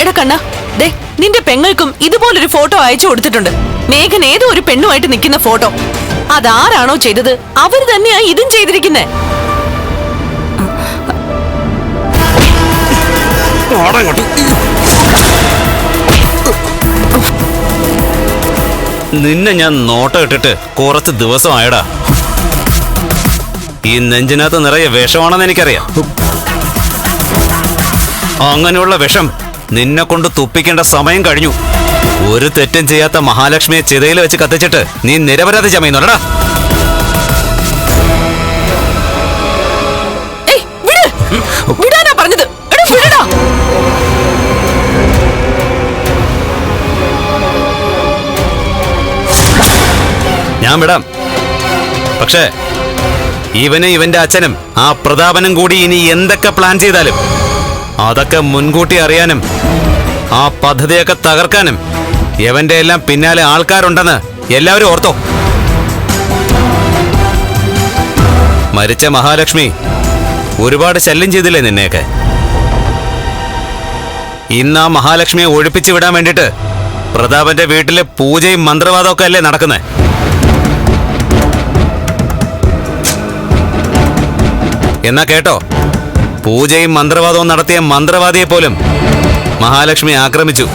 എടാ കണ്ണ, ദേ നിന്റെ പെങ്ങൾക്കും ഇതുപോലൊരു ഫോട്ടോ അയച്ചു കൊടുത്തിട്ടുണ്ട്. മേഘൻ ഏതോ ഒരു പെണ്ണുമായിട്ട് നിൽക്കുന്ന ഫോട്ടോ. അതാരാണോ ചെയ്തത് അവര് തന്നെയാ ഇതും ചെയ്തിരിക്കുന്നേ. നിന്നെ ഞാൻ നോട്ടം ഇട്ടിട്ട് കുറച്ച് ദിവസമായടാ. ഈ നെഞ്ചിനകത്ത് നിറയെ വിഷമാണെന്ന് എനിക്കറിയാം. അങ്ങനെയുള്ള വിഷം നിന്നെ കൊണ്ട് തുപ്പിക്കേണ്ട സമയം കഴിഞ്ഞു. ഒരു തെറ്റും ചെയ്യാത്ത മഹാലക്ഷ്മിയെ ചിതയിൽ വെച്ച് കത്തിച്ചിട്ട് നീ നിരപരാധി ചമയുന്നുണ്ടടാ. വിടാനാ പറഞ്ഞത്? വിടടാ. ഞാൻ വിടാം. പക്ഷേ ഇവനും ഇവന്റെ അച്ഛനും ആ പ്രതാപനും കൂടി ഇനി എന്തൊക്കെ പ്ലാൻ ചെയ്താലും അതൊക്കെ മുൻകൂട്ടി അറിയാനും ആ പദ്ധതിയൊക്കെ തകർക്കാനും ഇവന്റെ എല്ലാം പിന്നാലെ ആൾക്കാരുണ്ടെന്ന് എല്ലാവരും ഓർത്തോ. മരിച്ച മഹാലക്ഷ്മി ഒരുപാട് ശല്യം ചെയ്തില്ലേ നിന്നെയൊക്കെ? ഇന്ന് ആ മഹാലക്ഷ്മിയെ ഒഴിപ്പിച്ചു വിടാൻ വേണ്ടിട്ട് പ്രതാപന്റെ വീട്ടില് പൂജയും മന്ത്രവാദവും ഒക്കെ അല്ലേ നടക്കുന്നേ? എന്നാ കേട്ടോ, പൂജയും മന്ത്രവാദവും നടത്തിയ മന്ത്രവാദിയെ പോലും മഹാലക്ഷ്മി ആക്രമിച്ചു.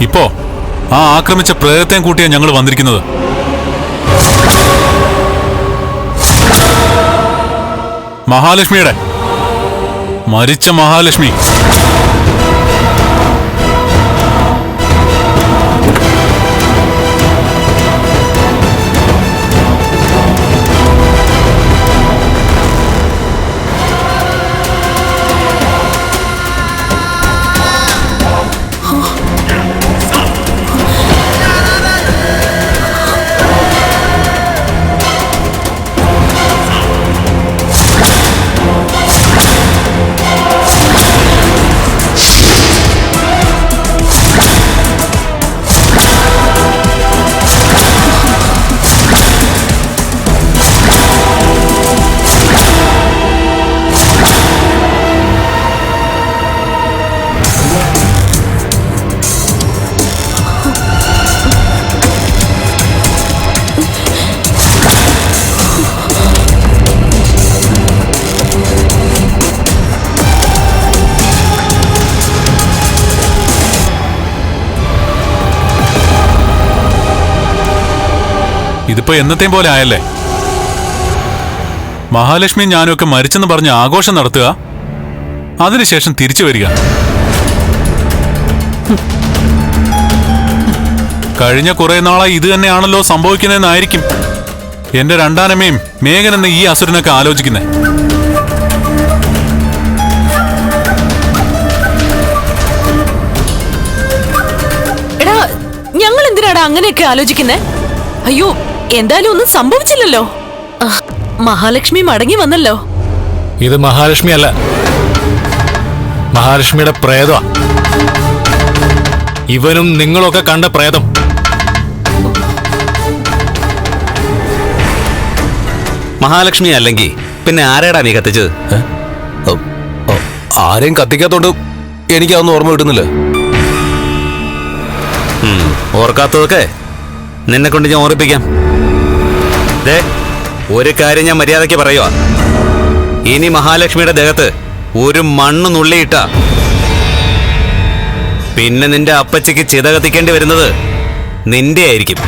ഇപ്പോ ആ ആക്രമിച്ച പ്രേതത്തെയും കൂട്ടിയാ ഞങ്ങൾ വന്നിരിക്കുന്നത്. മഹാലക്ഷ്മിയുടെ, മരിച്ച മഹാലക്ഷ്മി. ഇതിപ്പോ എന്നത്തെയും പോലെ ആയല്ലേ? മഹാലക്ഷ്മി ഞാനൊക്കെ മരിച്ചെന്ന് പറഞ്ഞ് ആഘോഷം നടത്തുക, അതിനുശേഷം തിരിച്ചു വരിക. കഴിഞ്ഞ കുറെ നാളായി ഇത് തന്നെയാണല്ലോ സംഭവിക്കുന്നതെന്നായിരിക്കും എന്റെ രണ്ടാനമ്മയും മേഘൻ എന്ന ഈ അസുരനൊക്കെ ആലോചിക്കുന്നത്. എടാ, ഞങ്ങൾ എന്തിനാടാ അങ്ങനെയൊക്കെ ആലോചിക്കുന്നേ? അയ്യോ, എന്തായാലും ഒന്നും സംഭവിച്ചില്ലല്ലോ. മഹാലക്ഷ്മി മടങ്ങി വന്നല്ലോ. ഇത് മഹാലക്ഷ്മി അല്ല, മഹാലക്ഷ്മിയുടെ പ്രേതമാ. ഇവനും നിങ്ങളൊക്കെ കണ്ട പ്രേതം. മഹാലക്ഷ്മി അല്ലെങ്കിൽ പിന്നെ ആരെടാ നീ കത്തിച്ചത്? ആരെയും കത്തിക്കാത്തോണ്ട് എനിക്കതൊന്നും ഓർമ്മ കിട്ടുന്നില്ല. ഓർക്കാത്തതൊക്കെ നിന്നെ കൊണ്ട് ഞാൻ ഓർപ്പിക്കാം. ഒരു കാര്യം ഞാൻ മര്യാദയ്ക്ക് പറയുക, ഇനി മഹാലക്ഷ്മിയുടെ ദേഹത്ത് ഒരു മണ്ണ് നുള്ളിയിട്ട പിന്നെ നിന്റെ അപ്പച്ചയ്ക്ക് ചിത കത്തിക്കേണ്ടി വരുന്നത് നിന്റെ ആയിരിക്കും.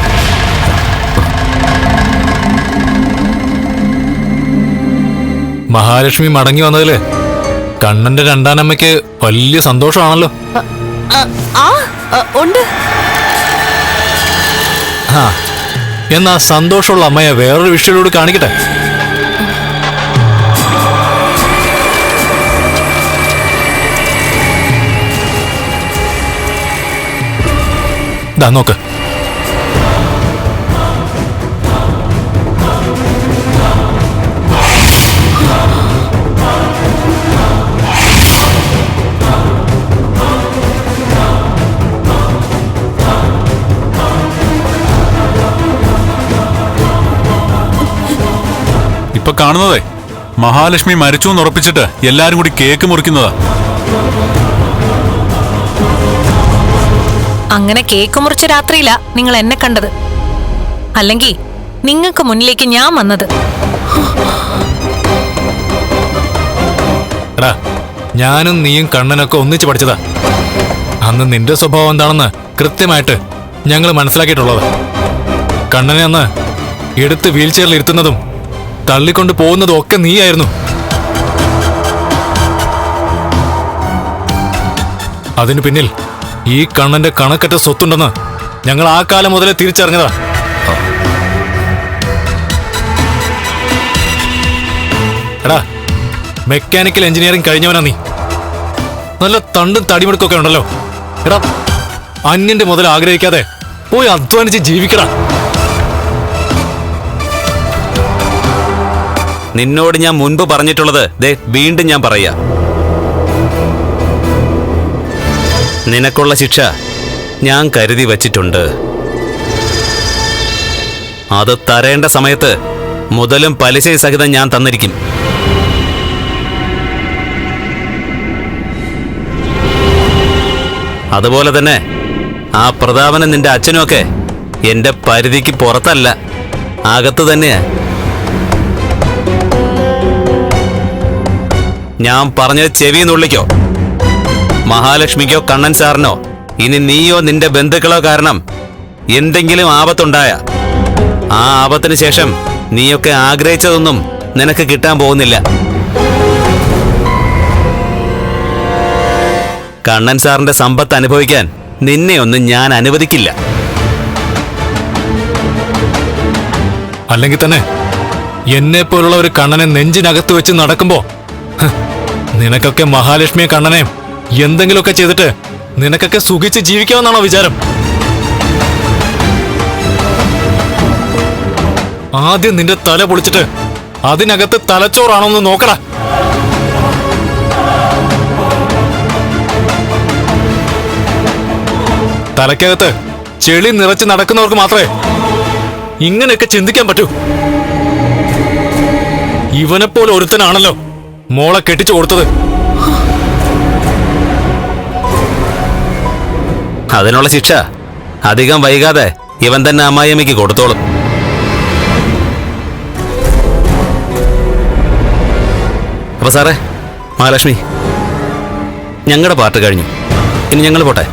മഹാലക്ഷ്മി മടങ്ങി വന്നതില് കണ്ണന്റെ രണ്ടാനമ്മയ്ക്ക് വലിയ സന്തോഷമാണല്ലോ. ഉണ്ട്. എന്നാ സന്തോഷമുള്ള അമ്മയെ വേറൊരു വിഷയോട് കാണിക്കട്ടെ. ദാ നോക്ക്. ഇപ്പൊ കാണുന്നതേ മഹാലക്ഷ്മി മരിച്ചു എന്ന് ഉറപ്പിച്ചിട്ട് എല്ലാരും കൂടി കേക്ക് മുറിക്കുന്നതാ. അങ്ങനെ കേക്ക് മുറിച്ച രാത്രിയില നിങ്ങൾ എന്നെ കണ്ടത്, അല്ലെങ്കിൽ നിങ്ങൾക്ക് മുന്നിലേക്ക് ഞാൻ വന്നത്. എടാ, ഞാനും നീയും കണ്ണനൊക്കെ ഒന്നിച്ച് പഠിച്ചതാ. അന്ന് നിന്റെ സ്വഭാവം എന്താണെന്ന് കൃത്യമായിട്ട് ഞങ്ങൾ മനസ്സിലാക്കിയിട്ടുള്ളത്. കണ്ണനെ അന്ന് എടുത്ത് വീൽ ചെയറിൽ ഇരുത്തുന്നതും തള്ളിക്കൊണ്ട് പോകുന്നതും ഒക്കെ നീയായിരുന്നു. അതിനു പിന്നിൽ ഈ കണ്ണന്റെ കണക്കറ്റ സ്വത്തുണ്ടെന്ന് ഞങ്ങൾ ആ കാലം മുതലേ തിരിച്ചറിഞ്ഞതാ. എടാ മെക്കാനിക്കൽ എഞ്ചിനീയറിംഗ് കഴിഞ്ഞവനാ നീ. നല്ല തണ്ടും തടിമെടുക്കൊക്കെ ഉണ്ടല്ലോ. എടാ അന്യന്റെ മുതൽ ആഗ്രഹിക്കാതെ പോയി അധ്വാനിച്ച് ജീവിക്കടാ. നിന്നോട് ഞാൻ മുൻപ് പറഞ്ഞിട്ടുള്ളത് ദേ വീണ്ടും ഞാൻ പറയാ. നിനക്കുള്ള ശിക്ഷ ഞാൻ കരുതി വച്ചിട്ടുണ്ട്. അത് തരേണ്ട സമയത്ത് മുതലും പലിശയും സഹിതം ഞാൻ തന്നിരിക്കും. അതുപോലെ തന്നെ ആ പ്രതാപനും നിന്റെ അച്ഛനുമൊക്കെ എന്റെ പരിധിക്ക് പുറത്തല്ല, അകത്ത് തന്നെയാ. ഞാൻ പറഞ്ഞത് ചെവിന്നുള്ളിക്കോ. മഹാലക്ഷ്മിക്കോ കണ്ണൻ സാറിനോ ഇനി നീയോ നിന്റെ ബന്ധുക്കളോ കാരണം എന്തെങ്കിലും ആപത്തുണ്ടായ ആ ആപത്തിന് ശേഷം നീയൊക്കെ ആഗ്രഹിച്ചതൊന്നും നിനക്ക് കിട്ടാൻ പോകുന്നില്ല. കണ്ണൻ സാറിന്റെ സമ്പത്ത് അനുഭവിക്കാൻ നിന്നെ ഒന്നും ഞാൻ അനുവദിക്കില്ല. അല്ലെങ്കിൽ തന്നെ എന്നെ പോലുള്ള ഒരു കണ്ണനെ നെഞ്ചിനകത്ത് വെച്ച് നടക്കുമ്പോ നിനക്കൊക്കെ മഹാലക്ഷ്മിയെ കണ്ണനെയും എന്തെങ്കിലുമൊക്കെ ചെയ്തിട്ട് നിനക്കൊക്കെ സുഖിച്ച് ജീവിക്കാമെന്നാണോ വിചാരം? ആദ്യം നിന്റെ തല പൊളിച്ചിട്ട് അതിനകത്ത് തലച്ചോറാണോന്ന് നോക്കടാ. തലക്കകത്ത് ചെളി നിറച്ച് നടക്കുന്നവർക്ക് മാത്രമേ ഇങ്ങനെയൊക്കെ ചിന്തിക്കാൻ പറ്റൂ. ഇവനെപ്പോലെ ഒരുത്തനാണല്ലോ മോളെ കെട്ടിച്ചു കൊടുത്തത്. അതിനുള്ള ശിക്ഷ അധികം വൈകാതെ ഇവൻ തന്നെ അമ്മായിയമ്മയ്ക്ക് കൊടുത്തോളും. അപ്പൊ സാറേ, മഹാലക്ഷ്മി, ഞങ്ങളുടെ പാട്ട് കഴിഞ്ഞു. ഇനി ഞങ്ങൾ പോട്ടെ.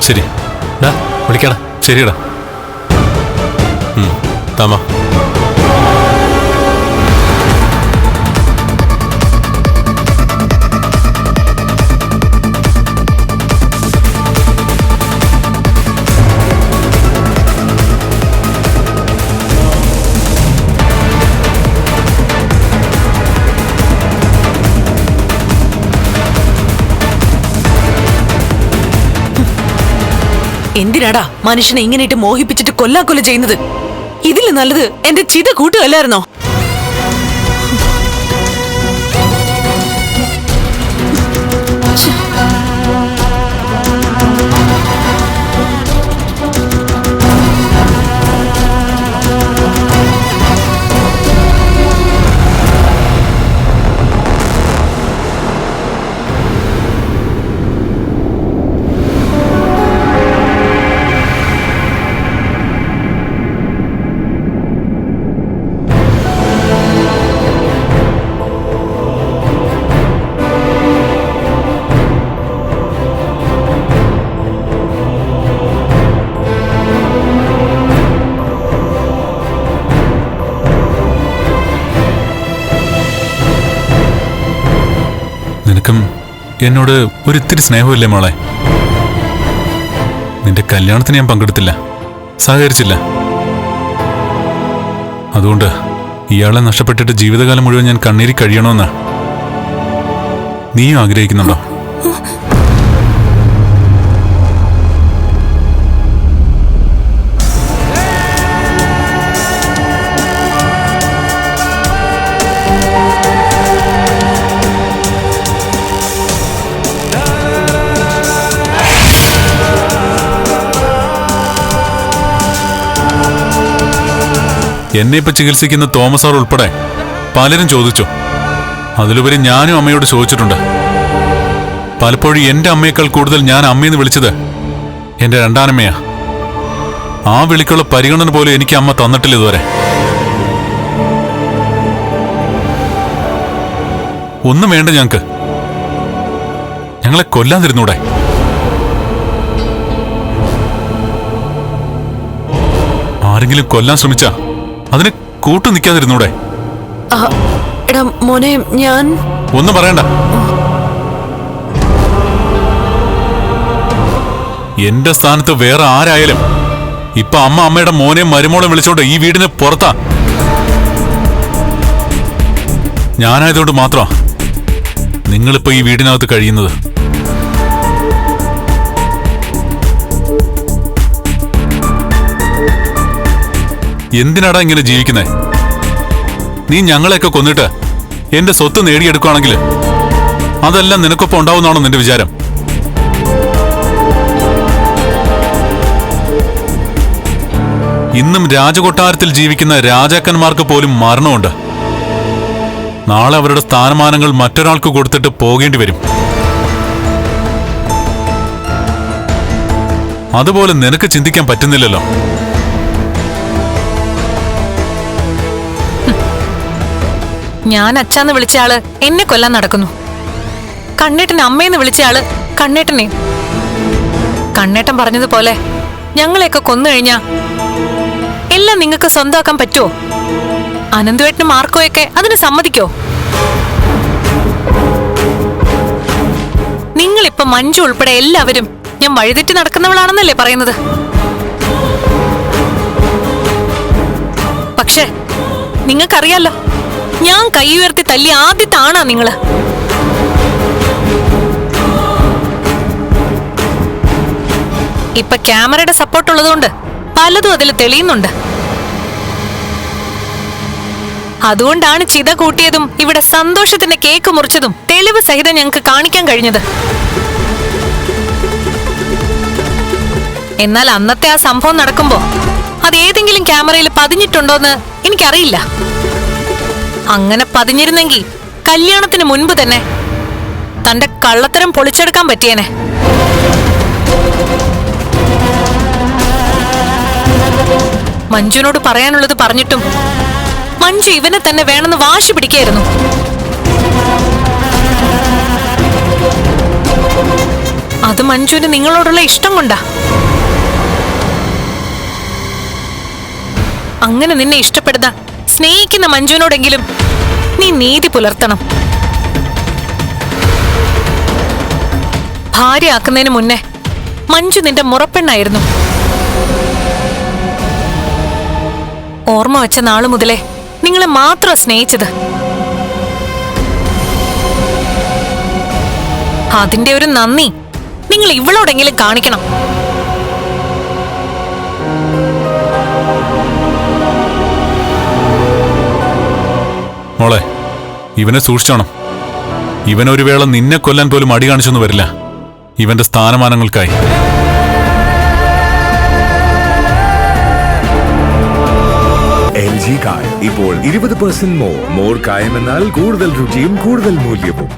ശരി വിളിക്കടാ. ശരിയടാ. താമ എന്തിനാടാ മനുഷ്യനെ ഇങ്ങനെയിട്ട് മോഹിപ്പിച്ചിട്ട് കൊല്ലാക്കൊല്ല ചെയ്യുന്നത്? ഇതിൽ നല്ലത് എന്റെ ചിത കൂട്ടുകല്ലായിരുന്നോ? നിനക്കും എന്നോട് ഒരിത്തിരി സ്നേഹമില്ലേ മോളെ? നിന്റെ കല്യാണത്തിന് ഞാൻ പങ്കെടുത്തില്ല, സഹകരിച്ചില്ല. അതുകൊണ്ട് ഇയാളെ നഷ്ടപ്പെട്ടിട്ട് ജീവിതകാലം മുഴുവൻ ഞാൻ കണ്ണീരി കഴിയണമെന്ന് നീയും ആഗ്രഹിക്കുന്നുണ്ടോ? എന്നെ ഇപ്പൊ ചികിത്സിക്കുന്ന തോമസ് സാർ ഉൾപ്പെടെ പലരും ചോദിച്ചു. അതിലുപരി ഞാനും അമ്മയോട് ചോദിച്ചിട്ടുണ്ട്. പലപ്പോഴും എന്റെ അമ്മയേക്കാൾ കൂടുതൽ ഞാൻ അമ്മയെന്ന് വിളിച്ചത് എന്റെ രണ്ടാനമ്മയാ. ആ വിളിക്കുള്ള പരിഗണന പോലും എനിക്ക് അമ്മ തന്നിട്ടില്ല ഇതുവരെ. ഒന്നും വേണ്ട ഞങ്ങൾക്ക്. ഞങ്ങളെ കൊല്ലാതിരുന്നൂടെ? ആരെങ്കിലും കൊല്ലാൻ ശ്രമിച്ചാ അതിന് കൂട്ടു നിൽക്കാതിരുന്നൂടെ? എടാ മോനെ, ഞാൻ ഒന്നും പറയണ്ട. എന്റെ സ്ഥാനത്ത് വേറെ ആരായാലും ഇപ്പൊ അമ്മ അമ്മയുടെ മോനെയും മരുമോളെ വിളിച്ചോണ്ട് ഈ വീടിന് പുറത്താ. ഞാനായതുകൊണ്ട് മാത്രമാ നിങ്ങളിപ്പോ ഈ വീടിനകത്ത് കഴിയുന്നത്. എന്തിനാടാ ഇങ്ങനെ ജീവിക്കുന്നേ? നീ ഞങ്ങളെയൊക്കെ കൊന്നിട്ട് എന്റെ സ്വത്ത് നേടിയെടുക്കുകയാണെങ്കിൽ അതെല്ലാം നിനക്കൊപ്പം ഉണ്ടാവുന്നാണോ നിന്റെ വിചാരം? ഇന്നും രാജകൊട്ടാരത്തിൽ ജീവിക്കുന്ന രാജാക്കന്മാർക്ക് പോലും മരണമുണ്ട്. നാളെ അവരുടെ സ്ഥാനമാനങ്ങൾ മറ്റൊരാൾക്ക് കൊടുത്തിട്ട് പോകേണ്ടി വരും. അതുപോലെ നിനക്ക് ചിന്തിക്കാൻ പറ്റുന്നില്ലല്ലോ. ഞാൻ അച്ഛാന്ന് വിളിച്ചയാള് എന്നെ കൊല്ലാൻ നടക്കുന്നു. കണ്ണേട്ടൻ അമ്മയെന്ന് വിളിച്ചയാള് കണ്ണേട്ടനെ. കണ്ണേട്ടൻ പറഞ്ഞതുപോലെ ഞങ്ങളെയൊക്കെ കൊന്നുകഴിഞ്ഞാ എല്ലാം നിങ്ങൾക്ക് സ്വന്തമാക്കാൻ പറ്റുമോ? അനന്തുവേട്ടനും മാർക്കോയൊക്കെ അതിന് സമ്മതിക്കോ? നിങ്ങളിപ്പൊ മഞ്ജു ഉൾപ്പെടെ എല്ലാവരും ഞാൻ വഴിതെറ്റി നടക്കുന്നവളാണെന്നല്ലേ പറയുന്നത്? പക്ഷേ നിങ്ങൾക്കറിയാലോ, ഞാൻ കൈ ഉയർത്തി തല്ലി ആദ്യത്തെ ആണാ നിങ്ങള്. ഇപ്പൊ ക്യാമറയുടെ സപ്പോർട്ട് ഉള്ളതുകൊണ്ട് പലതും അതിൽ തെളിയുന്നുണ്ട്. അതുകൊണ്ടാണ് ചിത കൂട്ടിയതും ഇവിടെ സന്തോഷത്തിന്റെ കേക്ക് മുറിച്ചതും തെളിവ് സഹിതം ഞങ്ങൾക്ക് കാണിക്കാൻ കഴിഞ്ഞത്. എന്നാൽ അന്നത്തെ ആ സംഭവം നടക്കുമ്പോ അത് ഏതെങ്കിലും ക്യാമറയിൽ പതിഞ്ഞിട്ടുണ്ടോന്ന് എനിക്കറിയില്ല. അങ്ങനെ പതിഞ്ഞിരുന്നെങ്കിൽ കല്യാണത്തിന് മുൻപ് തന്നെ തന്റെ കള്ളത്തരം പൊളിച്ചെടുക്കാൻ പറ്റിയേനെ. മഞ്ജുവിനോട് പറയാനുള്ളത് പറഞ്ഞിട്ടും മഞ്ജു ഇവനെ തന്നെ വേണമെന്ന് വാശി പിടിക്കായിരുന്നു. അത് മഞ്ജുവിന് നിങ്ങളോടുള്ള ഇഷ്ടം കൊണ്ടാ. അങ്ങനെ നിന്നെ ഇഷ്ടപ്പെടുന്ന സ്നേഹിക്കുന്ന മഞ്ജുവിനോടെങ്കിലും നീ നീതി പുലർത്തണം. ഭാര്യയാക്കുന്നതിന് മുന്നേ മഞ്ജു നിന്റെ മുറപ്പെണ്ണായിരുന്നു. ഓർമ്മ വെച്ച നാളു മുതലേ നിങ്ങളെ മാത്രം സ്നേഹിച്ചത്. അതിന്റെ ഒരു നന്ദി നിങ്ങൾ ഇവളോടെങ്കിലും കാണിക്കണം. മോളെ, ഇവനെ സൂക്ഷിച്ചോണം. ഇവനൊരു വേള നിന്നെ കൊല്ലാൻ പോലും അടി കാണിച്ചൊന്നും വരില്ല ഇവന്റെ സ്ഥാനമാനങ്ങൾക്കായി. LG കായം ഇപ്പോൾ 20% മോർ കായം എന്നാൽ കൂടുതൽ രുചിയും കൂടുതൽ മൂല്യവും.